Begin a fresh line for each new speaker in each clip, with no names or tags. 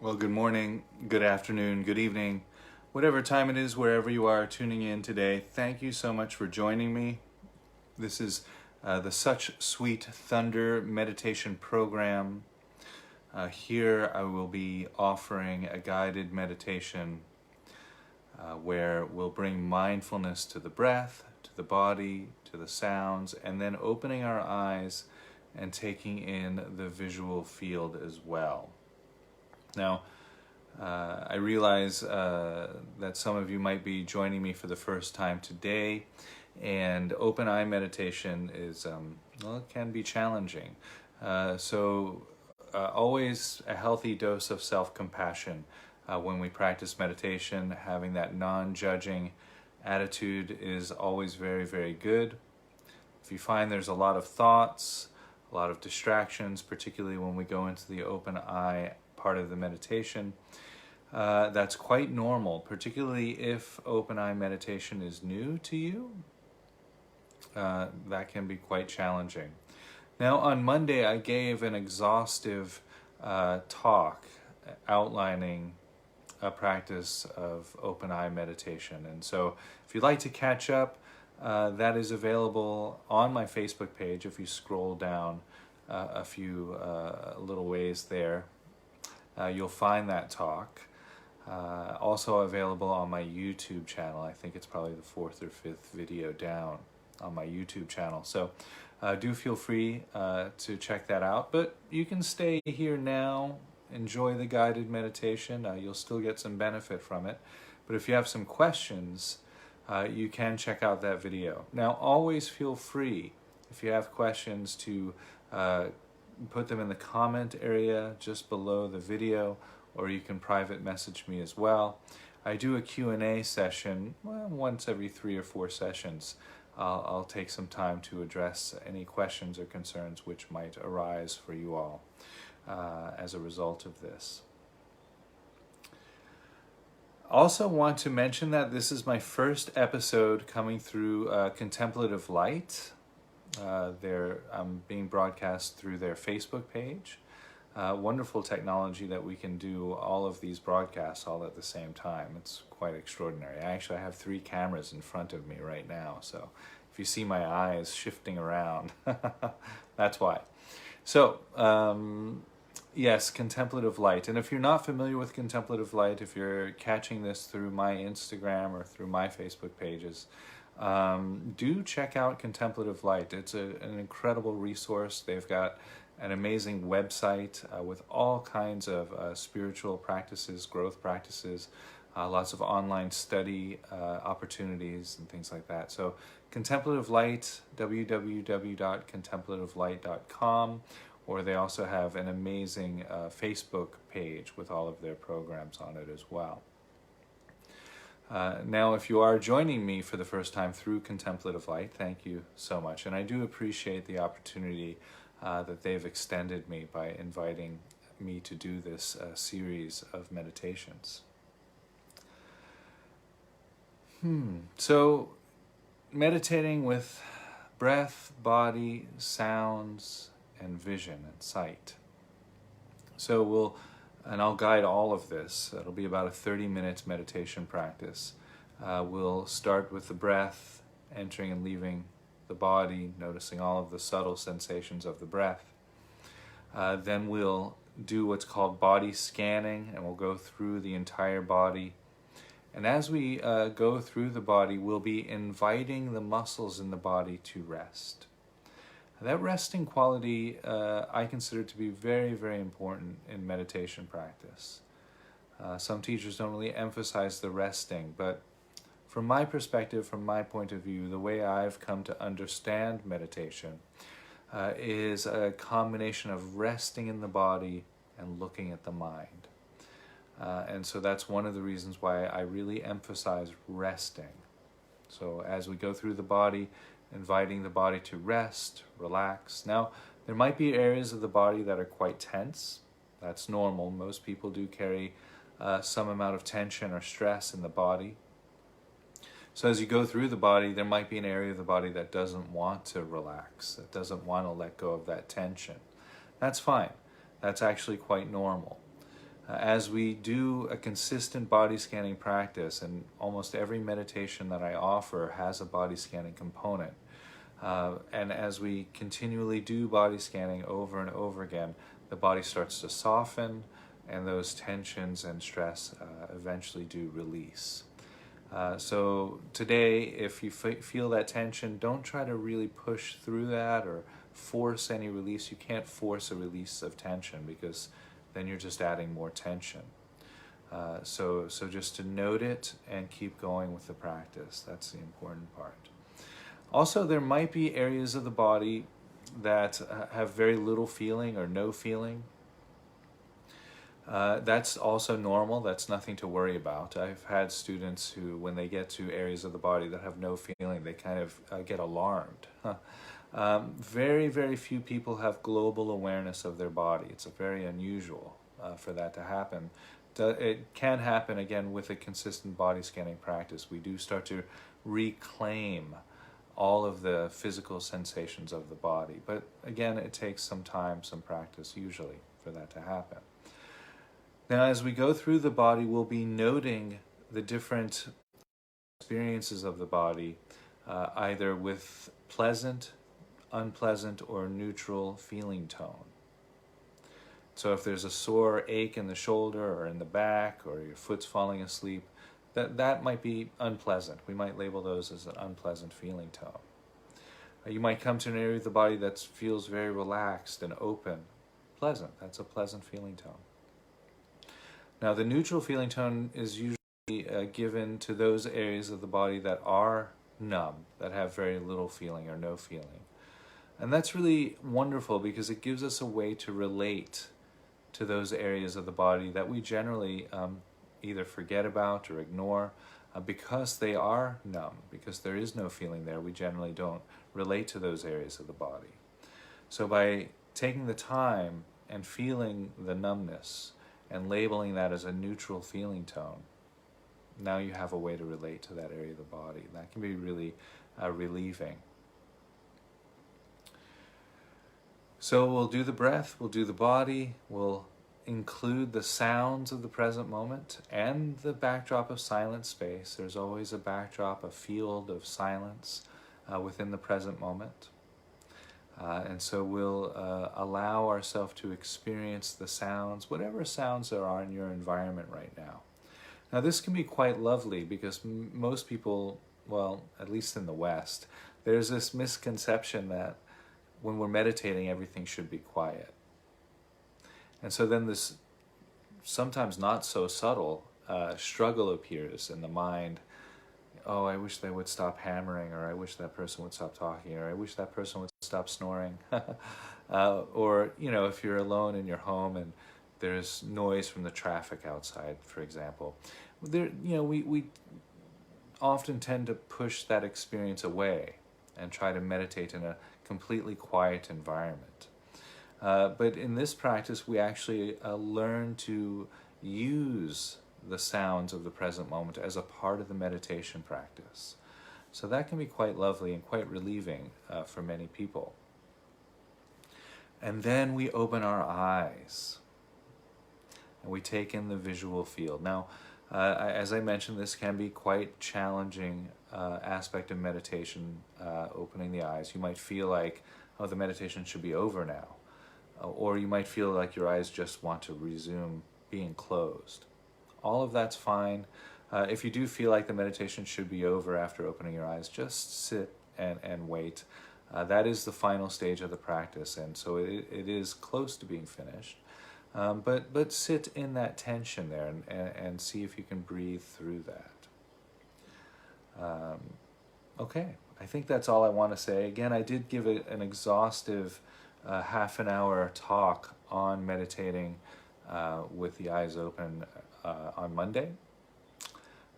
Well, good morning, good afternoon, good evening, whatever time it is, wherever you are tuning in today. Thank you so much for joining me. This is the Such Sweet Thunder meditation program. Here I will be offering a guided meditation where we'll bring mindfulness to the breath, to the body, to the sounds, and then opening our eyes and taking in the visual field as well. Now, I realize that some of you might be joining me for the first time today, and open eye meditation is, well, it can be challenging. So, always a healthy dose of self-compassion when we practice meditation. Having that non-judging attitude is always very, very good. If you find there's a lot of thoughts, a lot of distractions, particularly when we go into the open eye part of the meditation, that's quite normal, particularly if open eye meditation is new to you. That can be quite challenging. Now, on Monday, I gave an exhaustive talk outlining a practice of open eye meditation. And so if you'd like to catch up, that is available on my Facebook page. If you scroll down a few little ways there, you'll find that talk. Also available on my YouTube channel. I think it's probably the fourth or fifth video down on my YouTube channel. So do feel free to check that out. But you can stay here now, enjoy the guided meditation. You'll still get some benefit from it. But if you have some questions, you can check out that video. Now, always feel free, if you have questions, to put them in the comment area just below the video, or you can private message me as well. I do a Q&A session once every 3 or 4 sessions. I'll take some time to address any questions or concerns which might arise for you all as a result of this. Also want to mention that this is my first episode coming through Contemplative Light. I'm being broadcast through their Facebook page. Wonderful technology that we can do all of these broadcasts all at the same time. It's quite extraordinary. I have 3 cameras in front of me right now, so if you see my eyes shifting around, that's why. So, yes, Contemplative Light. And if you're not familiar with Contemplative Light, if you're catching this through my Instagram or through my Facebook pages, do check out Contemplative Light. It's an incredible resource. They've got an amazing website with all kinds of spiritual practices, growth practices, lots of online study opportunities and things like that. So Contemplative Light, www.contemplativelight.com, or they also have an amazing Facebook page with all of their programs on it as well. Now, if you are joining me for the first time through Contemplative Light, thank you so much. And I do appreciate the opportunity that they've extended me by inviting me to do this series of meditations. So, meditating with breath, body, sounds, and vision and sight. So I'll guide all of this. It'll be about a 30-minute meditation practice. We'll start with the breath, entering and leaving the body, noticing all of the subtle sensations of the breath. Then we'll do what's called body scanning, and we'll go through the entire body. And as we go through the body, we'll be inviting the muscles in the body to rest. That resting quality I consider to be very, very important in meditation practice. Some teachers don't really emphasize the resting, but from my perspective, from my point of view, the way I've come to understand meditation is a combination of resting in the body and looking at the mind. And so that's one of the reasons why I really emphasize resting. So as we go through the body, inviting the body to rest, relax. Now, there might be areas of the body that are quite tense. That's normal. Most people do carry some amount of tension or stress in the body. So as you go through the body, there might be an area of the body that doesn't want to relax, that doesn't want to let go of that tension. That's fine. That's actually quite normal. As we do a consistent body scanning practice, and almost every meditation that I offer has a body scanning component, and as we continually do body scanning over and over again, the body starts to soften, and those tensions and stress eventually do release. So today, if you feel that tension, don't try to really push through that or force any release. You can't force a release of tension, because then you're just adding more tension. So just to note it and keep going with the practice. That's the important part. Also, there might be areas of the body that have very little feeling or no feeling. That's also normal. That's nothing to worry about. I've had students who, when they get to areas of the body that have no feeling, they kind of get alarmed. Very, very few people have global awareness of their body. It's very unusual for that to happen. It can happen, again, with a consistent body scanning practice. We do start to reclaim all of the physical sensations of the body. But again, it takes some time, some practice, usually, for that to happen. Now, as we go through the body, we'll be noting the different experiences of the body, either with pleasant, unpleasant, or neutral feeling tone. So if there's a sore ache in the shoulder or in the back, or your foot's falling asleep, that might be unpleasant. We might label those as an unpleasant feeling tone. You might come to an area of the body that feels very relaxed and open. Pleasant. That's a pleasant feeling tone. Now, the neutral feeling tone is usually given to those areas of the body that are numb, that have very little feeling or no feeling. And that's really wonderful, because it gives us a way to relate to those areas of the body that we generally either forget about or ignore, because they are numb, because there is no feeling there. We generally don't relate to those areas of the body. So by taking the time and feeling the numbness and labeling that as a neutral feeling tone, now you have a way to relate to that area of the body. That can be really relieving. So we'll do the breath, we'll do the body, we'll include the sounds of the present moment and the backdrop of silent space. There's always a backdrop, a field of silence within the present moment. And so we'll allow ourselves to experience the sounds, whatever sounds there are in your environment right now. Now, this can be quite lovely, because most people, well, at least in the West, there's this misconception that when we're meditating, everything should be quiet. And so then this sometimes not so subtle struggle appears in the mind. Oh, I wish they would stop hammering, or I wish that person would stop talking, or I wish that person would stop snoring. Or, if you're alone in your home and there's noise from the traffic outside, for example, we often tend to push that experience away and try to meditate in a completely quiet environment. But in this practice, we actually learn to use the sounds of the present moment as a part of the meditation practice. So that can be quite lovely and quite relieving for many people. And then we open our eyes and we take in the visual field. Now, as I mentioned, this can be quite challenging aspect of meditation, opening the eyes. You might feel like, oh, the meditation should be over now. Or you might feel like your eyes just want to resume being closed. All of that's fine. If you do feel like the meditation should be over after opening your eyes, just sit and wait. That is the final stage of the practice, and so it is close to being finished. But sit in that tension there and see if you can breathe through that. Okay, I think that's all I want to say. Again, I did give an exhaustive half an hour talk on meditating with the eyes open on Monday.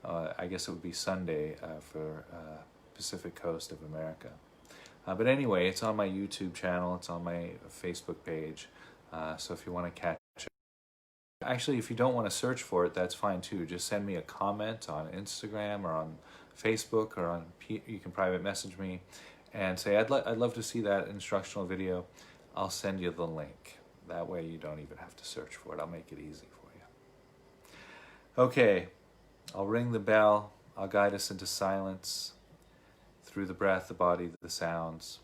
I guess it would be Sunday for Pacific Coast of America. But anyway, it's on my YouTube channel, it's on my Facebook page, so if you want to catch it. Actually, if you don't want to search for it, that's fine too. Just send me a comment on Instagram or on Facebook, or you can private message me and say, I'd love to see that instructional video. I'll send you the link. That way you don't even have to search for it. I'll make it easy for you. Okay, I'll ring the bell. I'll guide us into silence through the breath, the body, the sounds,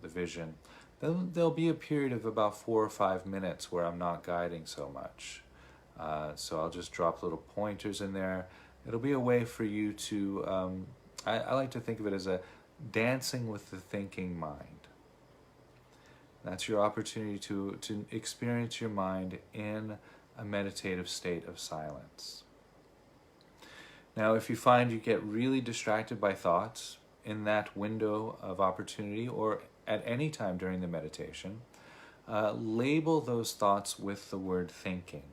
the vision. Then there'll be a period of about 4 or 5 minutes where I'm not guiding so much. So I'll just drop little pointers in there. It'll be a way for you to, I like to think of it as a dancing with the thinking mind. That's your opportunity to experience your mind in a meditative state of silence. Now, if you find you get really distracted by thoughts in that window of opportunity or at any time during the meditation, label those thoughts with the word thinking.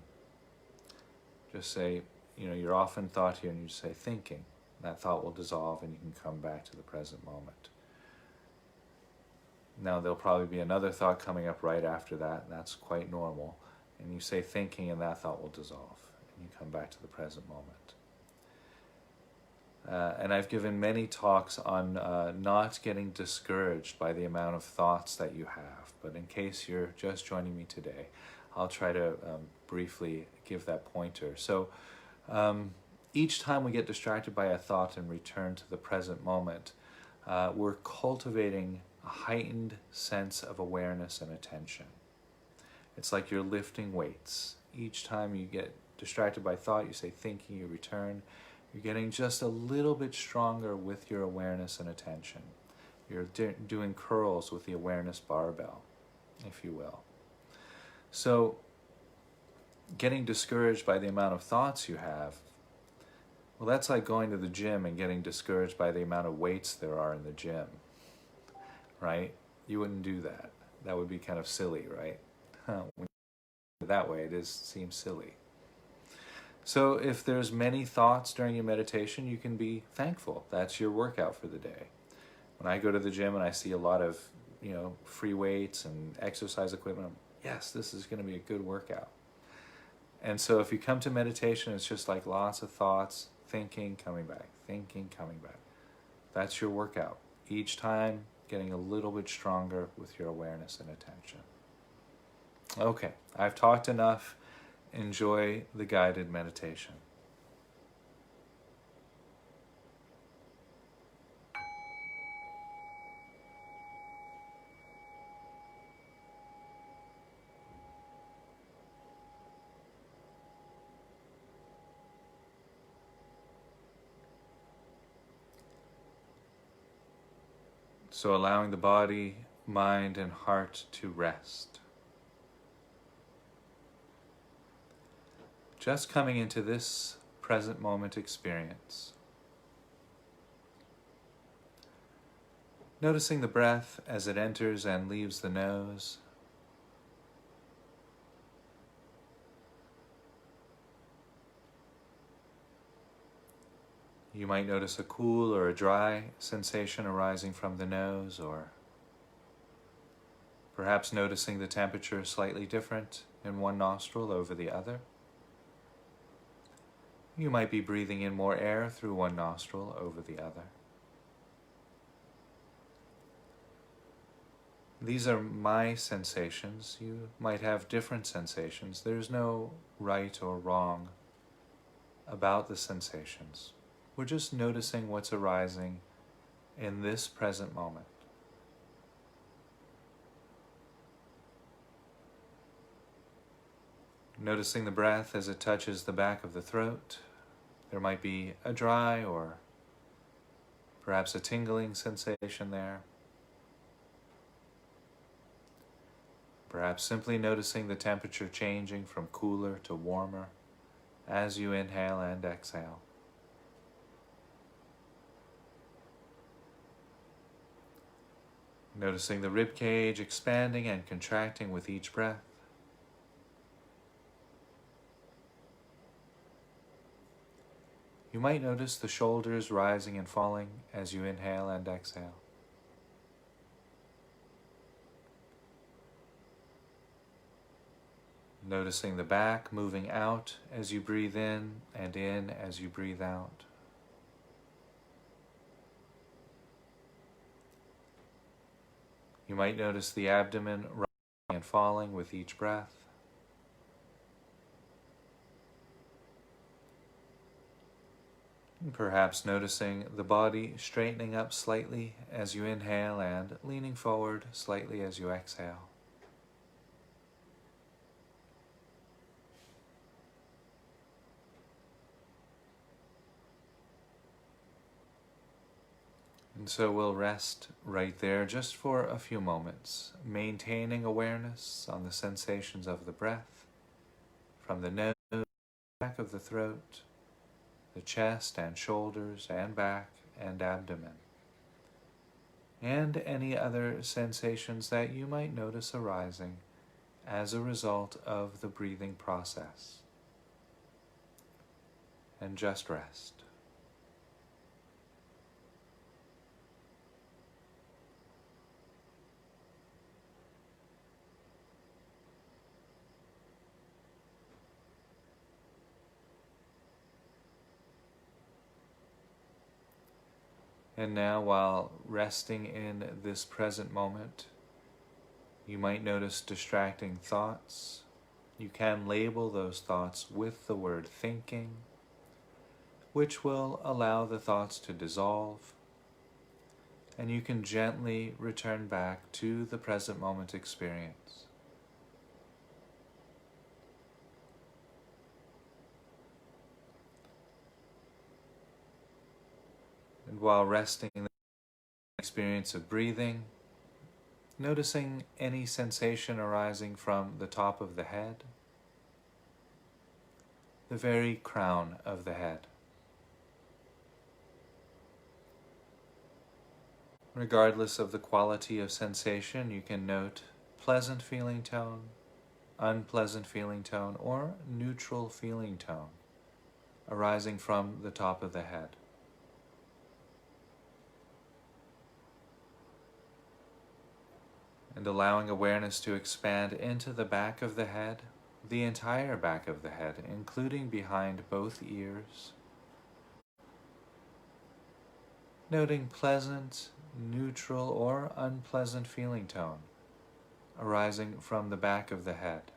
Just say, you're often thought here, and you just say thinking. That thought will dissolve and you can come back to the present moment. Now, there'll probably be another thought coming up right after that, and that's quite normal. And you say thinking, and that thought will dissolve, and you come back to the present moment. And I've given many talks on not getting discouraged by the amount of thoughts that you have. But in case you're just joining me today, I'll try to briefly give that pointer. So each time we get distracted by a thought and return to the present moment, we're cultivating a heightened sense of awareness and attention. It's like you're lifting weights. Each time you get distracted by thought, you say thinking, you return. You're getting just a little bit stronger with your awareness and attention. You're doing curls with the awareness barbell, if you will. So, getting discouraged by the amount of thoughts you have, well, that's like going to the gym and getting discouraged by the amount of weights there are in the gym, right? You wouldn't do that. That would be kind of silly, right? When you do it that way, it seems silly. So if there's many thoughts during your meditation, you can be thankful. That's your workout for the day. When I go to the gym and I see a lot of, free weights and exercise equipment, yes, this is going to be a good workout. And so if you come to meditation, it's just like lots of thoughts, thinking, coming back, thinking, coming back. That's your workout. Each time, getting a little bit stronger with your awareness and attention. Okay, I've talked enough. Enjoy the guided meditation. So allowing the body, mind, and heart to rest. Just coming into this present moment experience. Noticing the breath as it enters and leaves the nose. You might notice a cool or a dry sensation arising from the nose, or perhaps noticing the temperature slightly different in one nostril over the other. You might be breathing in more air through one nostril over the other. These are my sensations. You might have different sensations. There's no right or wrong about the sensations. We're just noticing what's arising in this present moment. Noticing the breath as it touches the back of the throat. There might be a dry or perhaps a tingling sensation there. Perhaps simply noticing the temperature changing from cooler to warmer as you inhale and exhale. Noticing the rib cage expanding and contracting with each breath. You might notice the shoulders rising and falling as you inhale and exhale. Noticing the back moving out as you breathe in as you breathe out. You might notice the abdomen rising and falling with each breath. Perhaps noticing the body straightening up slightly as you inhale and leaning forward slightly as you exhale. And so we'll rest right there just for a few moments, maintaining awareness on the sensations of the breath from the nose, back of the throat, the chest and shoulders and back and abdomen, and any other sensations that you might notice arising as a result of the breathing process. And just rest. And now, while resting in this present moment, you might notice distracting thoughts. You can label those thoughts with the word thinking, which will allow the thoughts to dissolve, and you can gently return back to the present moment experience. And while resting in the experience of breathing, noticing any sensation arising from the top of the head, the very crown of the head. Regardless of the quality of sensation, you can note pleasant feeling tone, unpleasant feeling tone, or neutral feeling tone arising from the top of the head. And allowing awareness to expand into the back of the head, the entire back of the head, including behind both ears. Noting pleasant, neutral, or unpleasant feeling tone arising from the back of the head.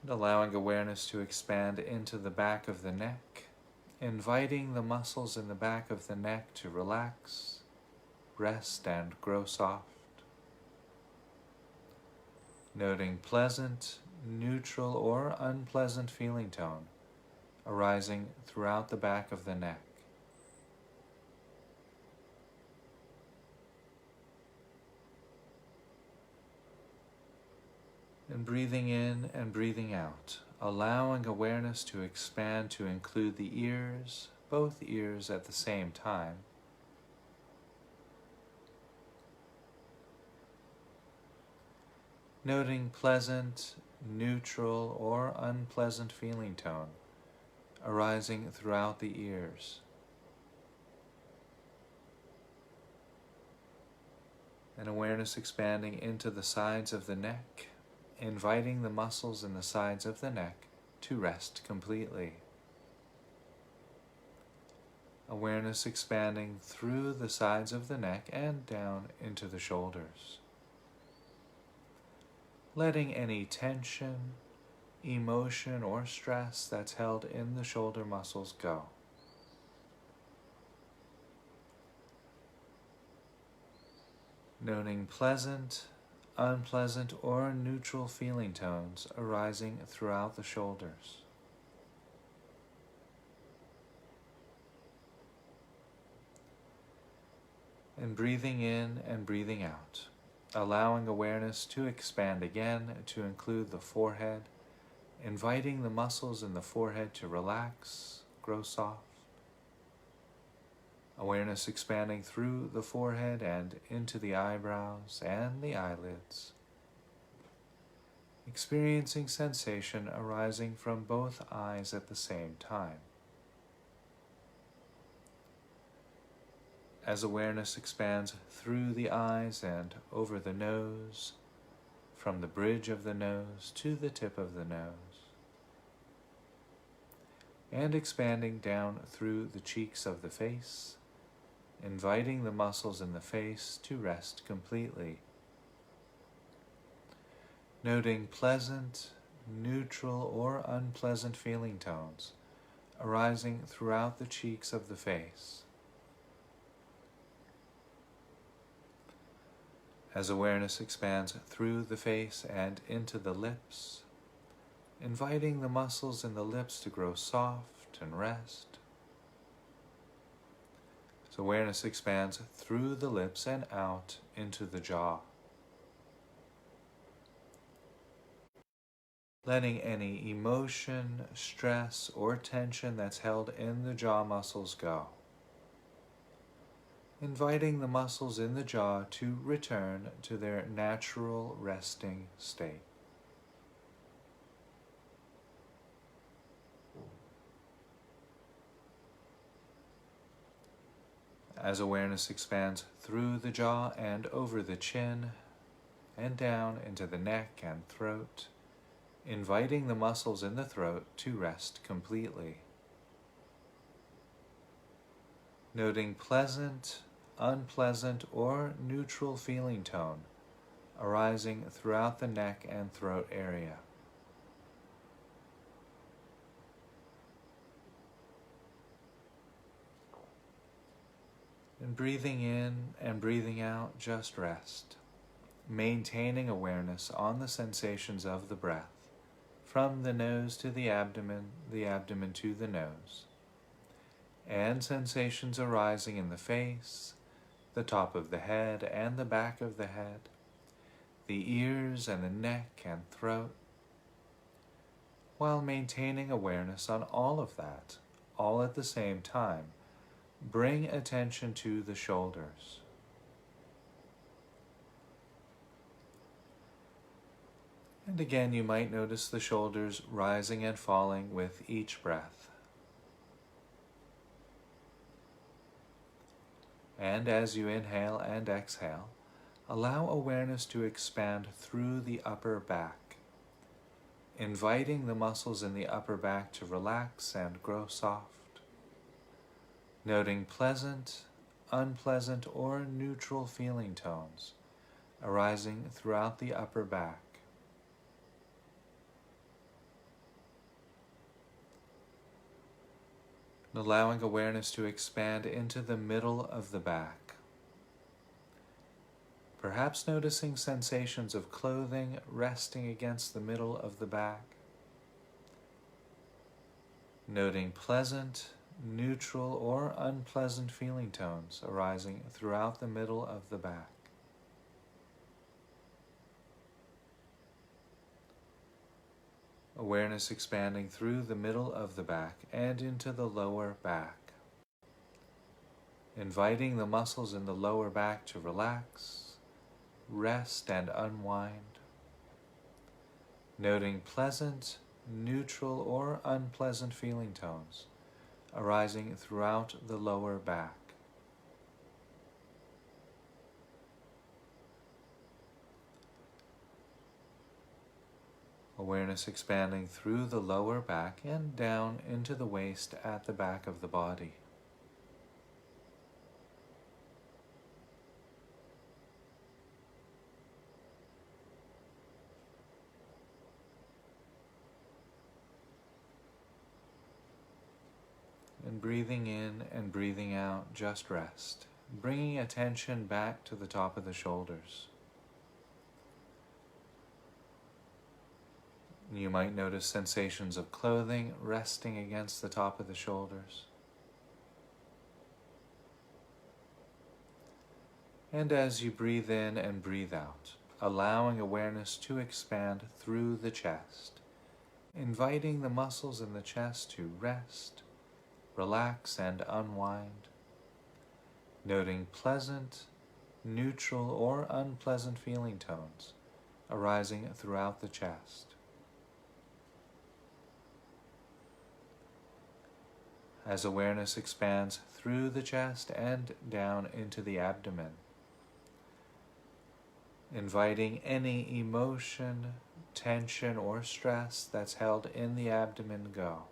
And allowing awareness to expand into the back of the neck, inviting the muscles in the back of the neck to relax, rest, and grow soft. Noting pleasant, neutral, or unpleasant feeling tone arising throughout the back of the neck. And breathing in and breathing out, allowing awareness to expand to include the ears, both ears at the same time. Noting pleasant, neutral, or unpleasant feeling tone arising throughout the ears. And awareness expanding into the sides of the neck, inviting the muscles in the sides of the neck to rest completely. Awareness expanding through the sides of the neck and down into the shoulders. Letting any tension, emotion, or stress that's held in the shoulder muscles go. Noting pleasant, unpleasant, or neutral feeling tones arising throughout the shoulders. And breathing in and breathing out, allowing awareness to expand again to include the forehead, inviting the muscles in the forehead to relax, grow soft. Awareness expanding through the forehead and into the eyebrows and the eyelids. Experiencing sensation arising from both eyes at the same time. As awareness expands through the eyes and over the nose, from the bridge of the nose to the tip of the nose, and expanding down through the cheeks of the face, inviting the muscles in the face to rest completely. noting pleasant, neutral, or unpleasant feeling tones arising throughout the cheeks of the face. As awareness expands through the face and into the lips, inviting the muscles in the lips to grow soft and rest. As awareness expands through the lips and out into the jaw. Letting any emotion, stress, or tension that's held in the jaw muscles go. Inviting the muscles in the jaw to return to their natural resting state. As awareness expands through the jaw and over the chin and down into the neck and throat, inviting the muscles in the throat to rest completely. Noting pleasant, unpleasant, or neutral feeling tone arising throughout the neck and throat area. And breathing in and breathing out, just rest, maintaining awareness on the sensations of the breath, from the nose to the abdomen to the nose, and sensations arising in the face, the top of the head and the back of the head, the ears and the neck and throat, while maintaining awareness on all of that, all at the same time. Bring attention to the shoulders. And again, you might notice the shoulders rising and falling with each breath. And as you inhale and exhale, allow awareness to expand through the upper back, inviting the muscles in the upper back to relax and grow soft. Noting pleasant, unpleasant, or neutral feeling tones arising throughout the upper back. And allowing awareness to expand into the middle of the back. Perhaps noticing sensations of clothing resting against the middle of the back. Noting pleasant, neutral, or unpleasant feeling tones arising throughout the middle of the back. Awareness expanding through the middle of the back and into the lower back. Inviting the muscles in the lower back to relax, rest, and unwind. Noting pleasant, neutral, or unpleasant feeling tones arising throughout the lower back. Awareness expanding through the lower back and down into the waist at the back of the body. And breathing in and breathing out, just rest, bringing attention back to the top of the shoulders. You might notice sensations of clothing resting against the top of the shoulders. And as you breathe in and breathe out, allowing awareness to expand through the chest, inviting the muscles in the chest to rest, relax, and unwind, noting pleasant, neutral, or unpleasant feeling tones arising throughout the chest. As awareness expands through the chest and down into the abdomen, inviting any emotion, tension, or stress that's held in the abdomen go.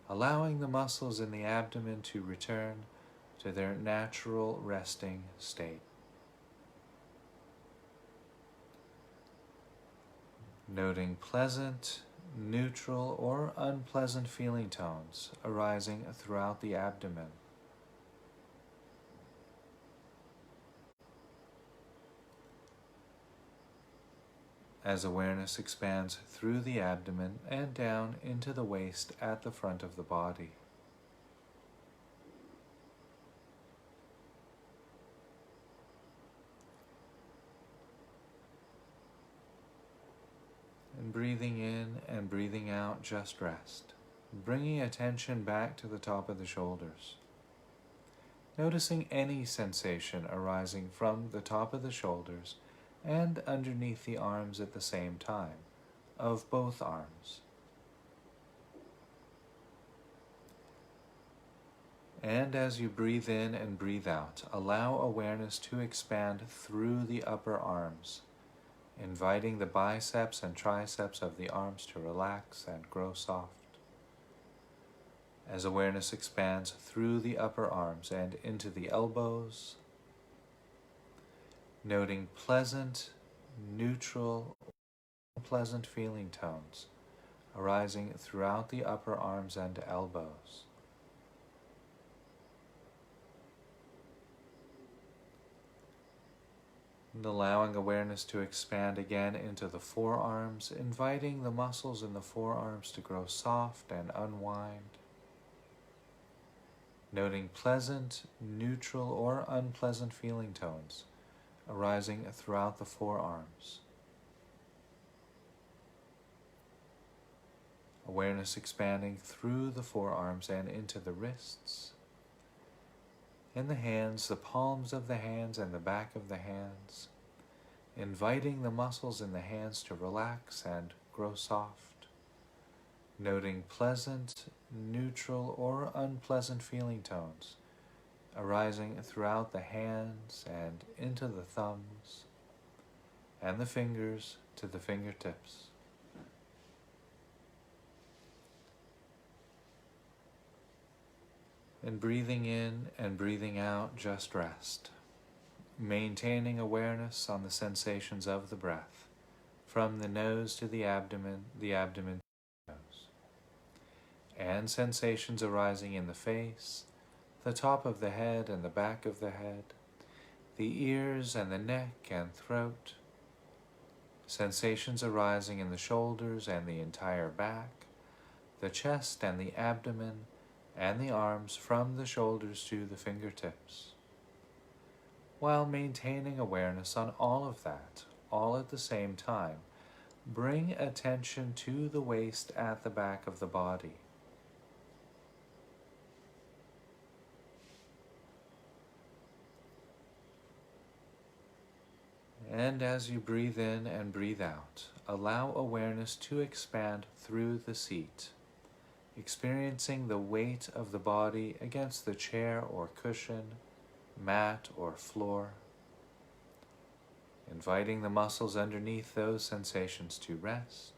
Allowing the muscles in the abdomen to return to their natural resting state. Noting pleasant, neutral, or unpleasant feeling tones arising throughout the abdomen. As awareness expands through the abdomen and down into the waist at the front of the body. And breathing in and breathing out, just rest. Bringing attention back to the top of the shoulders. Noticing any sensation arising from the top of the shoulders and underneath the arms at the same time, of both arms. And as you breathe in and breathe out, allow awareness to expand through the upper arms, inviting the biceps and triceps of the arms to relax and grow soft. As awareness expands through the upper arms and into the elbows, noting pleasant, neutral, unpleasant feeling tones arising throughout the upper arms and elbows. And allowing awareness to expand again into the forearms, inviting the muscles in the forearms to grow soft and unwind. Noting pleasant, neutral, or unpleasant feeling tones arising throughout the forearms. Awareness expanding through the forearms and into the wrists, in the hands, the palms of the hands and the back of the hands, inviting the muscles in the hands to relax and grow soft, noting pleasant, neutral, or unpleasant feeling tones arising throughout the hands and into the thumbs and the fingers to the fingertips. And breathing in and breathing out, just rest. Maintaining awareness on the sensations of the breath, from the nose to the abdomen to the nose. And sensations arising in the face, the top of the head and the back of the head, the ears and the neck and throat. Sensations arising in the shoulders and the entire back, the chest and the abdomen, and the arms from the shoulders to the fingertips. While maintaining awareness on all of that, all at the same time, bring attention to the waist at the back of the body. And as you breathe in and breathe out, allow awareness to expand through the seat, experiencing the weight of the body against the chair or cushion, mat or floor, inviting the muscles underneath those sensations to rest.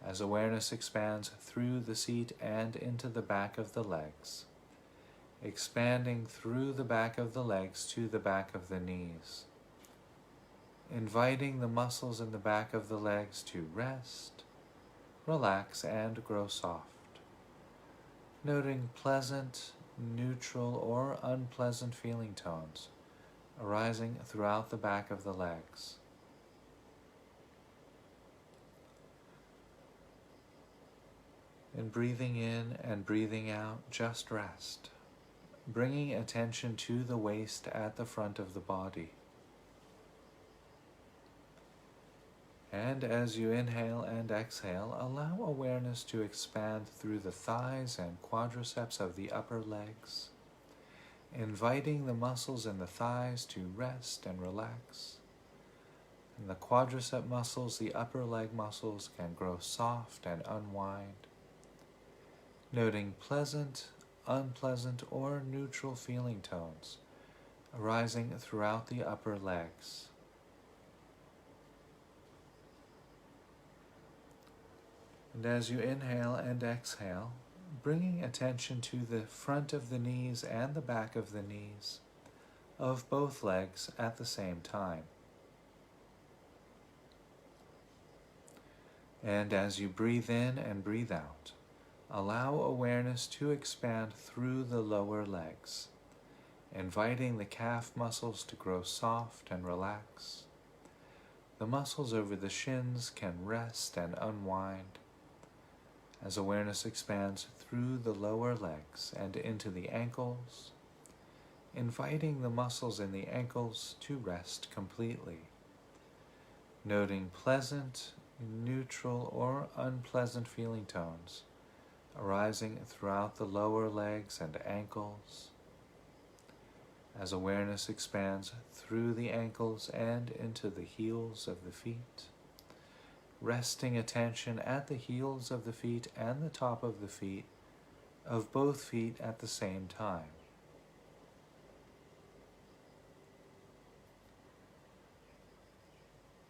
As awareness expands through the seat and into the back of the legs, expanding through the back of the legs to the back of the knees, inviting the muscles in the back of the legs to rest, relax, and grow soft. Noting pleasant, neutral, or unpleasant feeling tones arising throughout the back of the legs. And breathing in and breathing out, just rest, bringing attention to the waist at the front of the body. And as you inhale and exhale, allow awareness to expand through the thighs and quadriceps of the upper legs, inviting the muscles in the thighs to rest and relax. And the quadricep muscles, the upper leg muscles, can grow soft and unwind, noting pleasant, unpleasant, or neutral feeling tones arising throughout the upper legs. And as you inhale and exhale, bringing attention to the front of the knees and the back of the knees of both legs at the same time. And as you breathe in and breathe out, allow awareness to expand through the lower legs, inviting the calf muscles to grow soft and relax. The muscles over the shins can rest and unwind as awareness expands through the lower legs and into the ankles, inviting the muscles in the ankles to rest completely. Noting pleasant, neutral, or unpleasant feeling tones arising throughout the lower legs and ankles. As awareness expands through the ankles and into the heels of the feet, resting attention at the heels of the feet and the top of the feet, of both feet at the same time.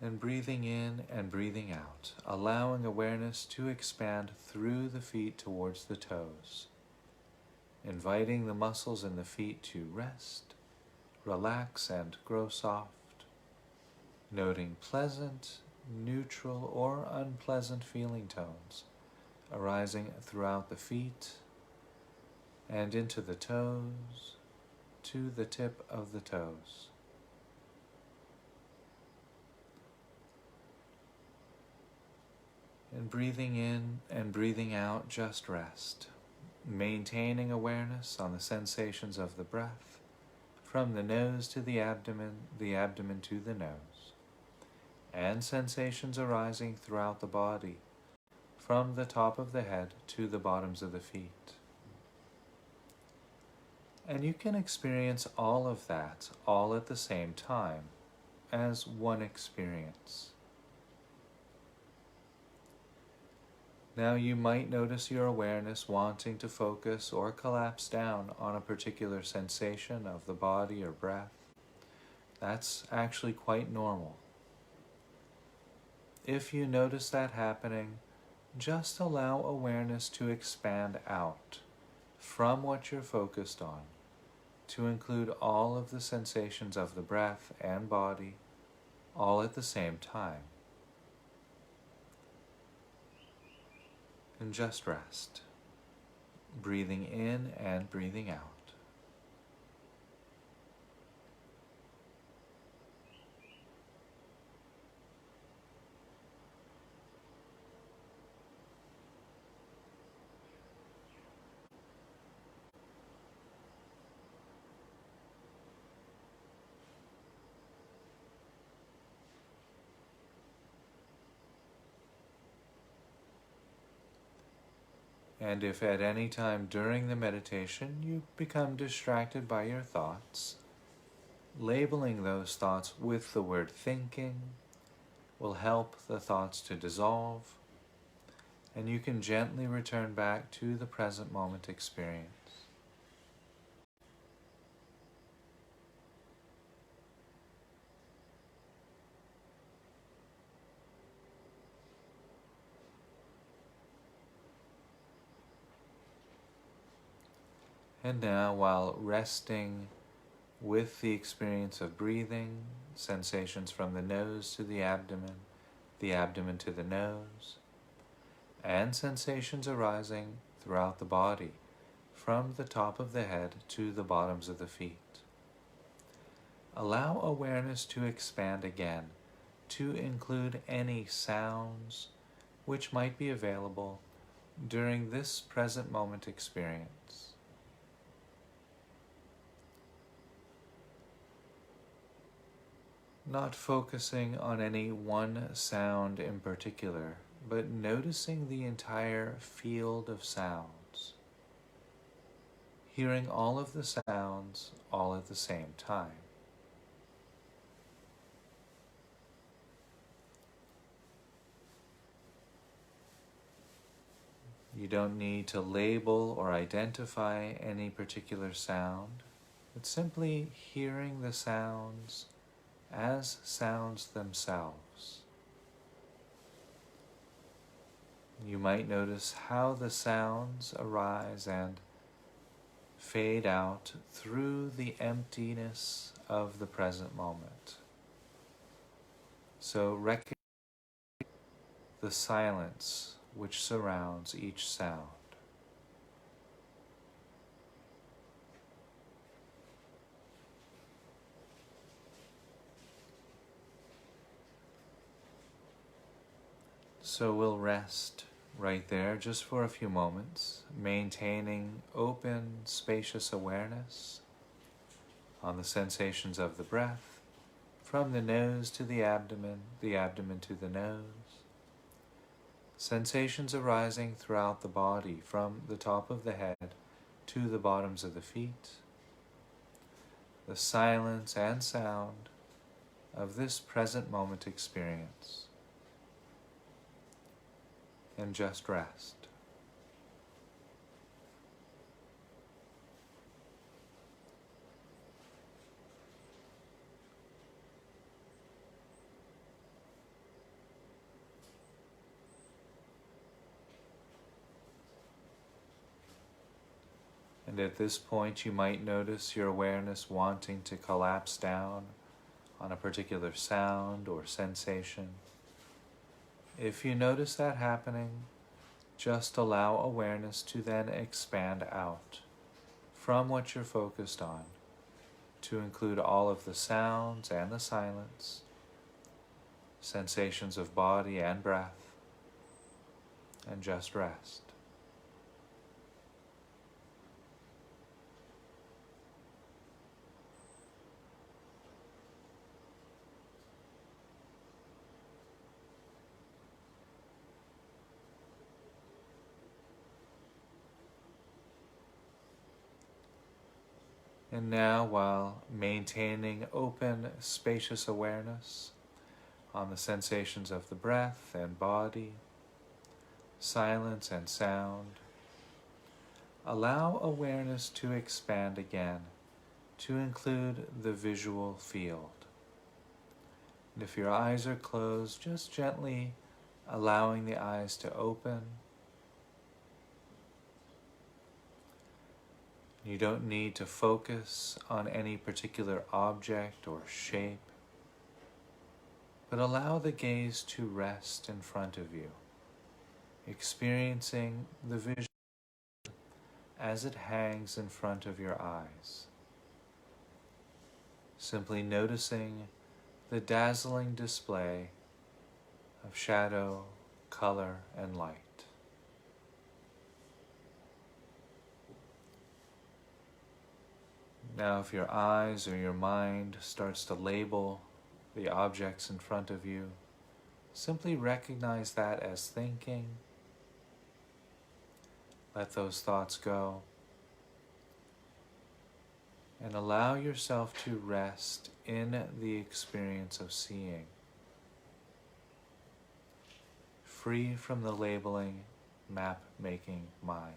And breathing in and breathing out, allowing awareness to expand through the feet towards the toes, inviting the muscles in the feet to rest, relax, and grow soft, noting pleasant, neutral, or unpleasant feeling tones arising throughout the feet and into the toes, to the tip of the toes. And breathing in and breathing out, just rest, maintaining awareness on the sensations of the breath, from the nose to the abdomen to the nose, and sensations arising throughout the body, from the top of the head to the bottoms of the feet. And you can experience all of that all at the same time, as one experience. Now you might notice your awareness wanting to focus or collapse down on a particular sensation of the body or breath. That's actually quite normal. If you notice that happening, just allow awareness to expand out from what you're focused on, to include all of the sensations of the breath and body, all at the same time. And just rest, breathing in and breathing out. And if at any time during the meditation you become distracted by your thoughts, labeling those thoughts with the word thinking will help the thoughts to dissolve, and you can gently return back to the present moment experience. And now, while resting with the experience of breathing, sensations from the nose to the abdomen to the nose, and sensations arising throughout the body, from the top of the head to the bottoms of the feet. Allow awareness to expand again, to include any sounds which might be available during this present moment experience. Not focusing on any one sound in particular, but noticing the entire field of sounds, hearing all of the sounds all at the same time. You don't need to label or identify any particular sound, but simply hearing the sounds as sounds themselves. You might notice how the sounds arise and fade out through the emptiness of the present moment. So recognize the silence which surrounds each sound. So we'll rest right there just for a few moments, maintaining open, spacious awareness on the sensations of the breath, from the nose to the abdomen to the nose. Sensations arising throughout the body, from the top of the head to the bottoms of the feet. The silence and sound of this present moment experience. And just rest. And at this point, you might notice your awareness wanting to collapse down on a particular sound or sensation. If you notice that happening, just allow awareness to then expand out from what you're focused on to include all of the sounds and the silence, sensations of body and breath, and just rest. And now, while maintaining open, spacious awareness on the sensations of the breath and body, silence and sound, allow awareness to expand again to include the visual field. And if your eyes are closed, just gently allowing the eyes to open. You don't need to focus on any particular object or shape, but allow the gaze to rest in front of you, experiencing the vision as it hangs in front of your eyes. Simply noticing the dazzling display of shadow, color, and light. Now, if your eyes or your mind starts to label the objects in front of you, simply recognize that as thinking. Let those thoughts go. And allow yourself to rest in the experience of seeing, free from the labeling, map-making mind.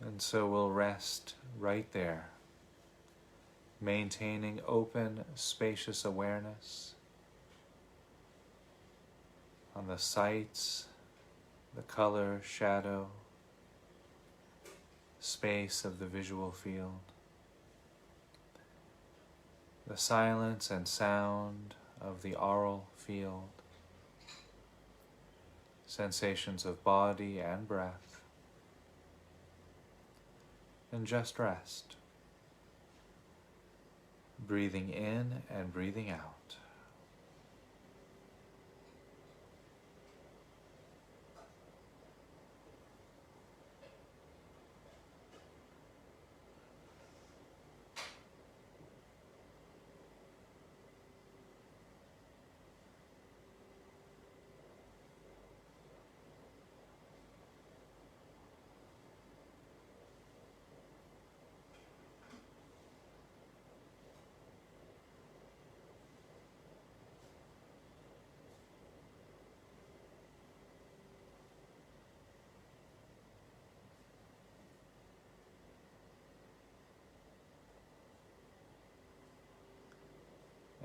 And so we'll rest right there, maintaining open, spacious awareness on the sights, the color, shadow, space of the visual field, the silence and sound of the aural field, sensations of body and breath, and just rest, breathing in and breathing out.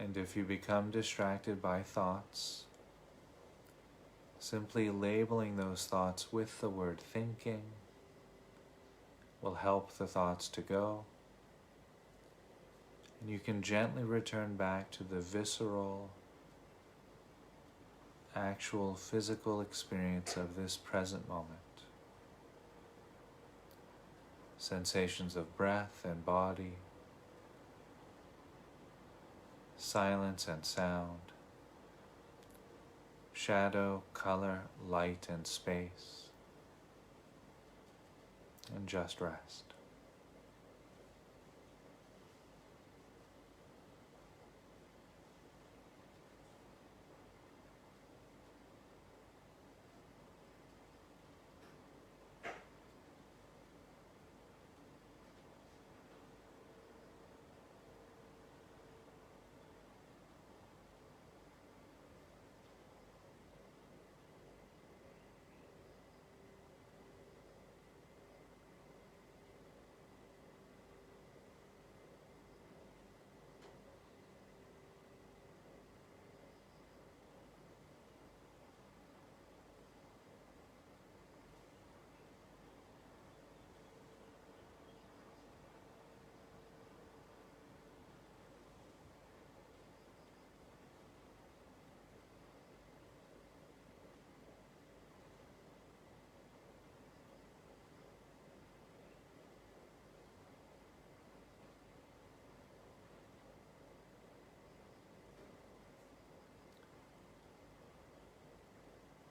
And if you become distracted by thoughts, simply labeling those thoughts with the word thinking will help the thoughts to go. And you can gently return back to the visceral, actual physical experience of this present moment. Sensations of breath and body, silence and sound, shadow, color, light, and space, and just rest.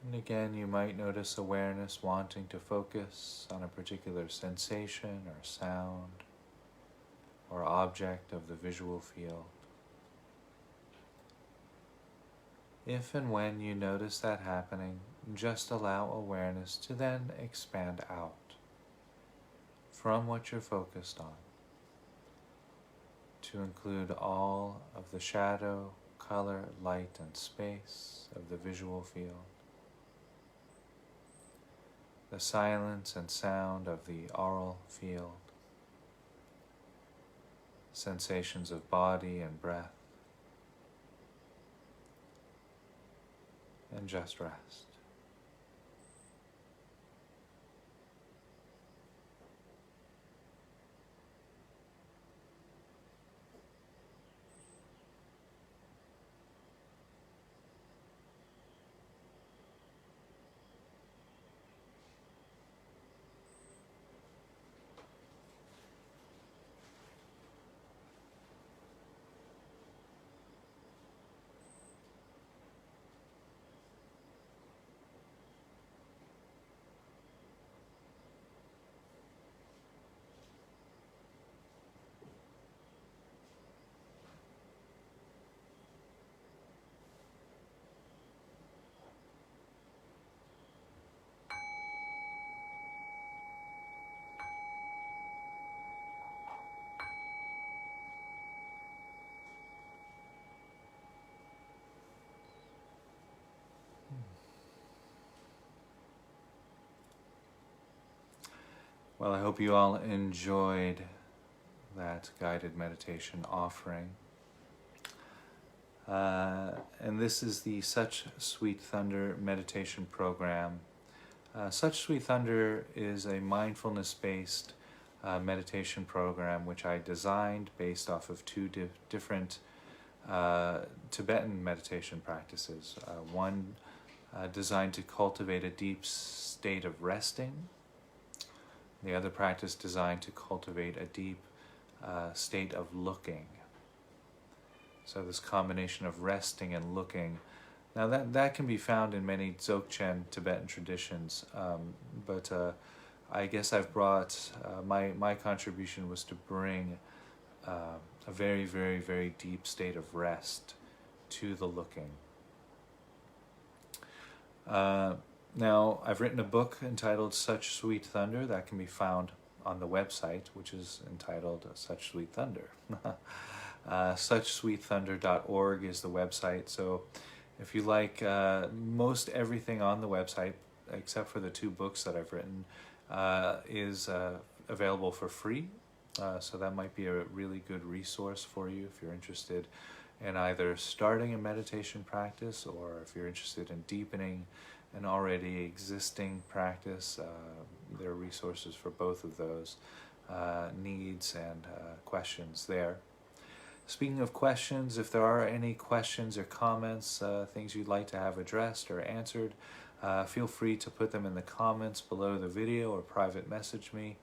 And again, you might notice awareness wanting to focus on a particular sensation or sound or object of the visual field. If and when you notice that happening, just allow awareness to then expand out from what you're focused on to include all of the shadow, color, light, and space of the visual field, the silence and sound of the aural field, sensations of body and breath, and just rest. Well, I hope you all enjoyed that guided meditation offering. And this is the Such Sweet Thunder meditation program. Such Sweet Thunder is a mindfulness-based meditation program which I designed based off of two different Tibetan meditation practices. One designed to cultivate a deep state of resting. The other practice designed to cultivate a deep state of looking. So this combination of resting and looking. Now that can be found in many Dzogchen Tibetan traditions, but I guess I've brought, my contribution was to bring a very, very, very deep state of rest to the looking. Now, I've written a book entitled Such Sweet Thunder that can be found on the website, which is entitled Such Sweet Thunder. SuchSweetThunder.org is the website. So if you like most everything on the website, except for the two books that I've written, is available for free. So that might be a really good resource for you if you're interested in either starting a meditation practice, or if you're interested in deepening an already existing practice, there are resources for both of those needs and questions there. Speaking of questions, if there are any questions or comments, things you'd like to have addressed or answered, feel free to put them in the comments below the video or private message me.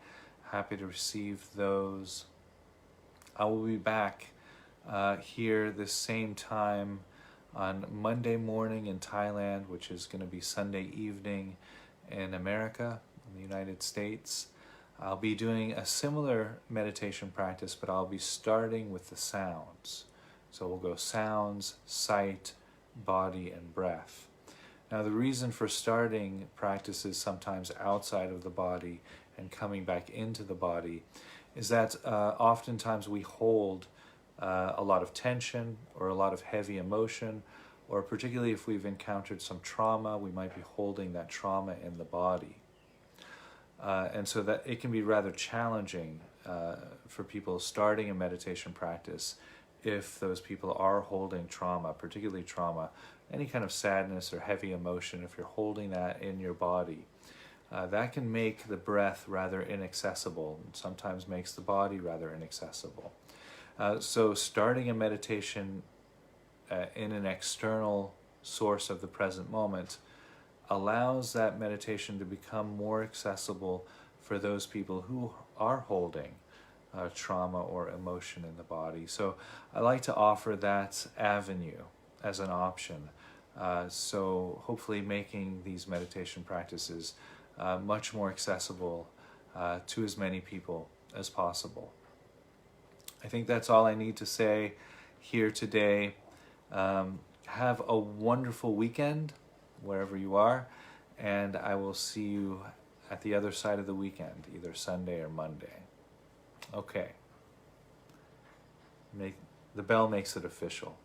Happy to receive those. I will be back here this same time on Monday morning in Thailand, which is going to be Sunday evening in America, in the United States. I'll be doing a similar meditation practice, but I'll be starting with the sounds. So we'll go sounds, sight, body, and breath. Now, the reason for starting practices sometimes outside of the body and coming back into the body is that oftentimes we hold a lot of tension or a lot of heavy emotion, or particularly if we've encountered some trauma, we might be holding that trauma in the body. And so that it can be rather challenging for people starting a meditation practice if those people are holding trauma, particularly trauma, any kind of sadness or heavy emotion, if you're holding that in your body. That can make the breath rather inaccessible, and sometimes makes the body rather inaccessible. So starting a meditation in an external source of the present moment allows that meditation to become more accessible for those people who are holding trauma or emotion in the body. So I like to offer that avenue as an option. So hopefully making these meditation practices much more accessible to as many people as possible. I think that's all I need to say here today. Have a wonderful weekend wherever you are, and I will see you at the other side of the weekend, either Sunday or Monday. Okay. The bell makes it official.